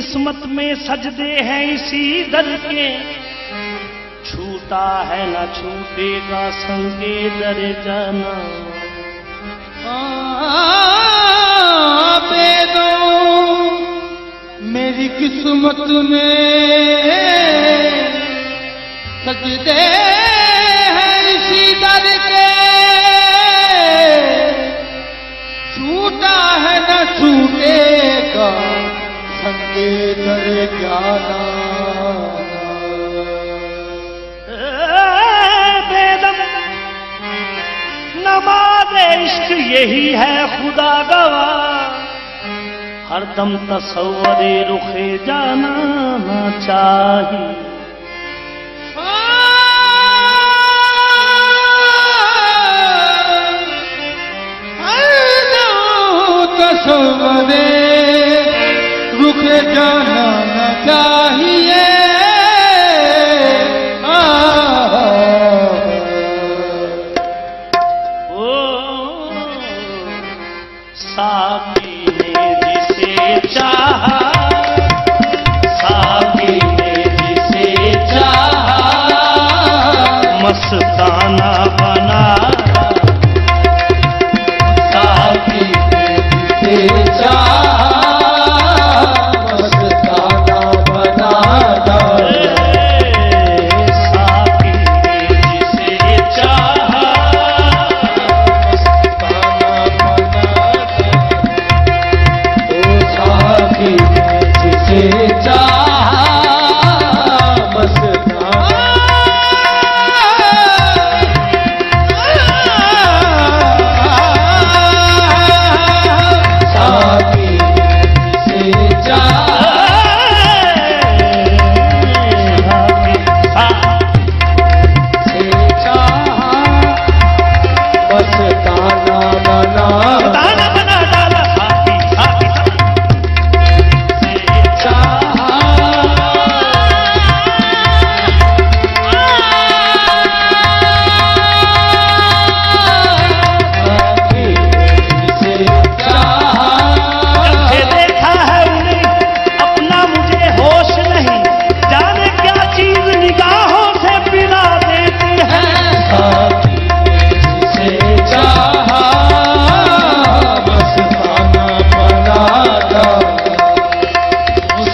किस्मत में सजदे हैं इसी दर के, छूटा है न छूटेगा संगे दरे जाना। बेदो मेरी किस्मत में सजदे हैं इसी दर के, छूटा है न छूटेगा संगे दर जाना। बेदम नमाज़े इश्क यही है खुदा गवाह, हरदम तसव्वुरे रुखे जाना ना चाहिए। तसव्वुरे रुखे जाना ना चाहिए। साकी ने जिसे चाहा, साकी ने जिसे चाहा, मस्ताना बना। साकी ने जिसे चाहा, मस्ताना बना। साकी ने जिसे चाहा, जिसे चाहा मस्ताना। साकी जिसे चाहा, जिसे चाहा मस्ताना बना।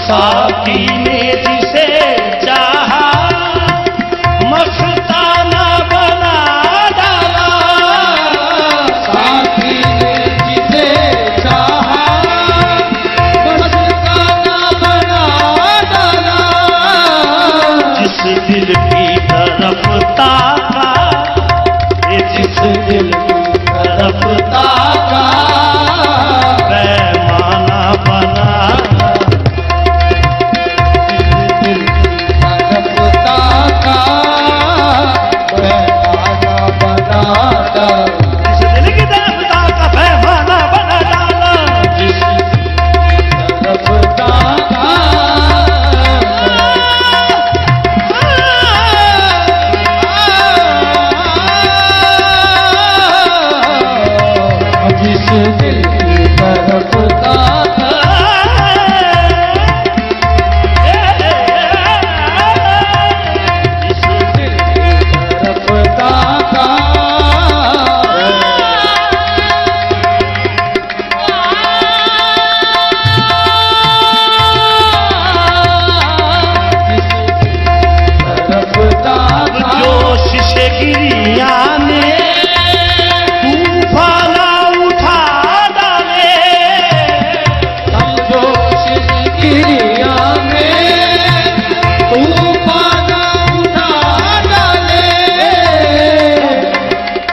साकी ने जिसे चाहा मस्ताना बना डाला। साकी ने जिसे चाहा मस्ताना बना डाला। जिस दिल की तरफ ताका, जिस दिल की तरफ ताका, पैमाना बना।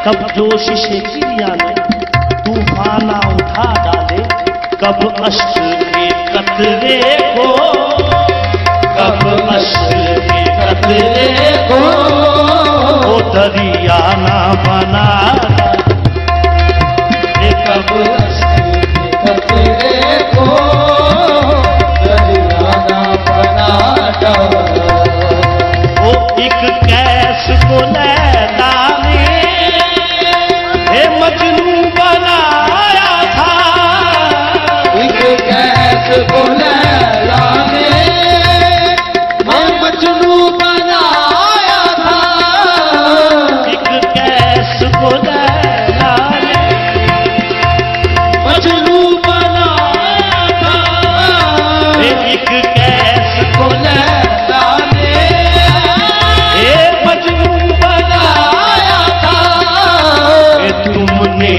कब जोश गिरिया ने तूफाना उठा डाले, कब अश्क के कतरे को, कब अश्क के कतरे को वो दरिया ना बना। कब अश्क के कतरे को दरिया ना बना। वो एक कैस को लैला ने मजनू बनाया था। एक कैस को लैला ने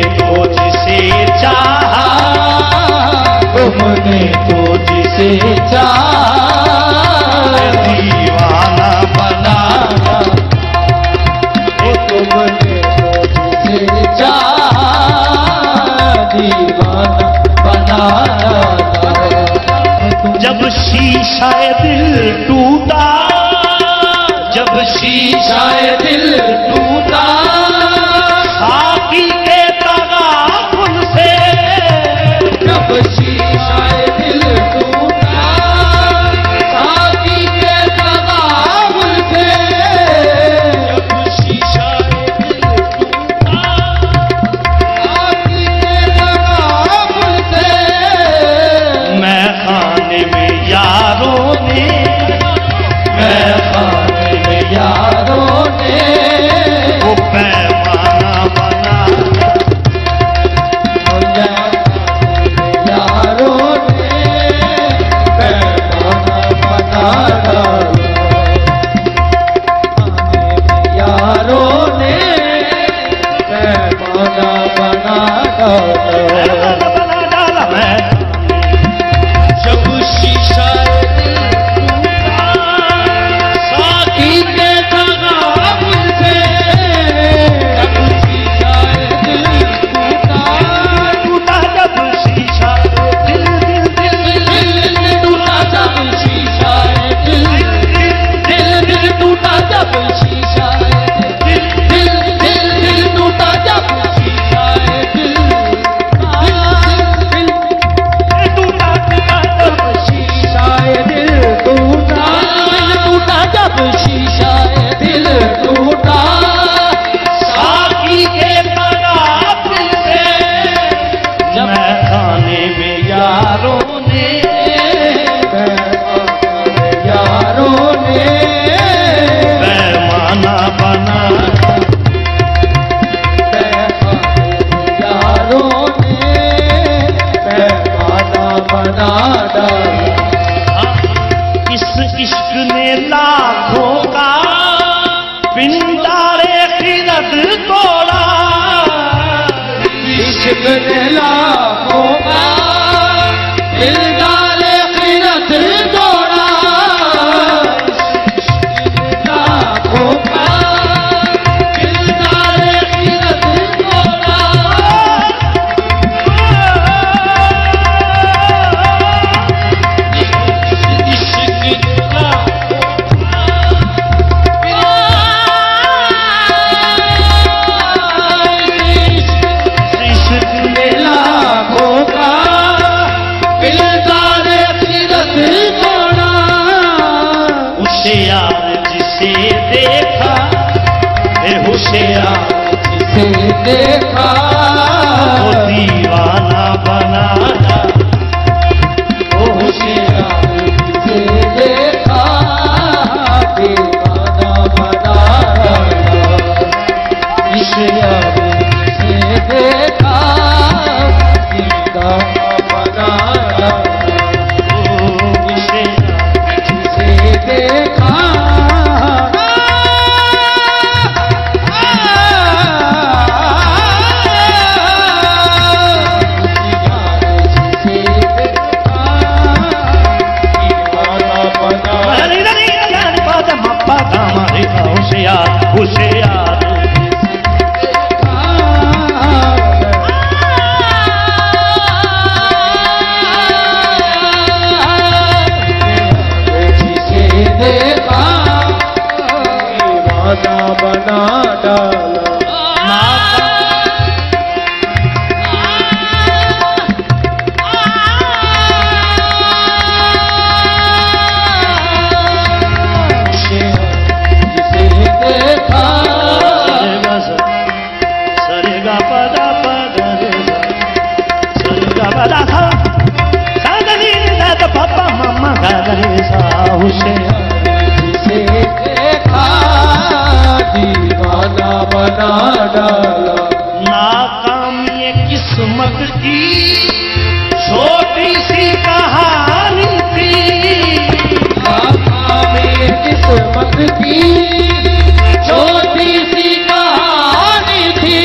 तो जिसे चाहा, तुमने तो जिसे चाहा दीवाना बनाया। तुमने तो जिसे चाहा दीवाना बनाया। जब शीशा दिल टूटा, जब शीशा दिल टूटा, साकी के तगाफुल से, जब शीशा दिल टूटा, साकी के तगाफुल से, जब शीशा दिल टूटा, साकी के तगाफुल से, मैं खाने में यारों ने, मैं खाने में यारों ने वो पैमाना बनाया। यारों ने पैमाना बना डाला। यारों ने पैमाना बना डाला। बना डाला मैं। जब शीशा दिल टूटा, साकी के तगाफुल से, जब शीशा दिल टूटा, टूटा जब शीशा दिल दिल दिल दिल टूटा जब शीशा दिल, दिल टूटा जब शीशा दिल, दिल टूटा जब शीशा दिल, टूटा जब शीशा दिल टूटा, टूटा जब शीशा दिल टूटा, साकी के तगाफुल से, मैं खाने में यारों ने, यारों ने पैमाना बनाया। यारों ने पैमाना बना डाला। इस इश्क ने लाखों का पिंडारे खिरद तोड़ा, इश्क ने लाखों का दिलदार खिरत तोड़ा। लाखों का दिलदार खिरत तोड़ा। इश्क ने इश्क ने लाखों का दिलदार खिरत तोड़ा। होशियार जिसे देखा, होशियार जिसे देखा वो दीवाना बनाया। होशियार जिसे देखा दीवाना बना डाला। होशियार जिसे देखा दीवाना बना डाला। जिसे देखा होशियार जिसे देखा दीवाना बना डाला। जिसे देखा दीवाना बना डाला। नाकाम ये किस्मत की छोटी सी कहानी थी। नाकाम ये किस्मत की छोटी सी कहानी थी।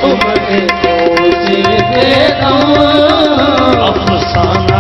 तुमने तो जीते दम अफसाना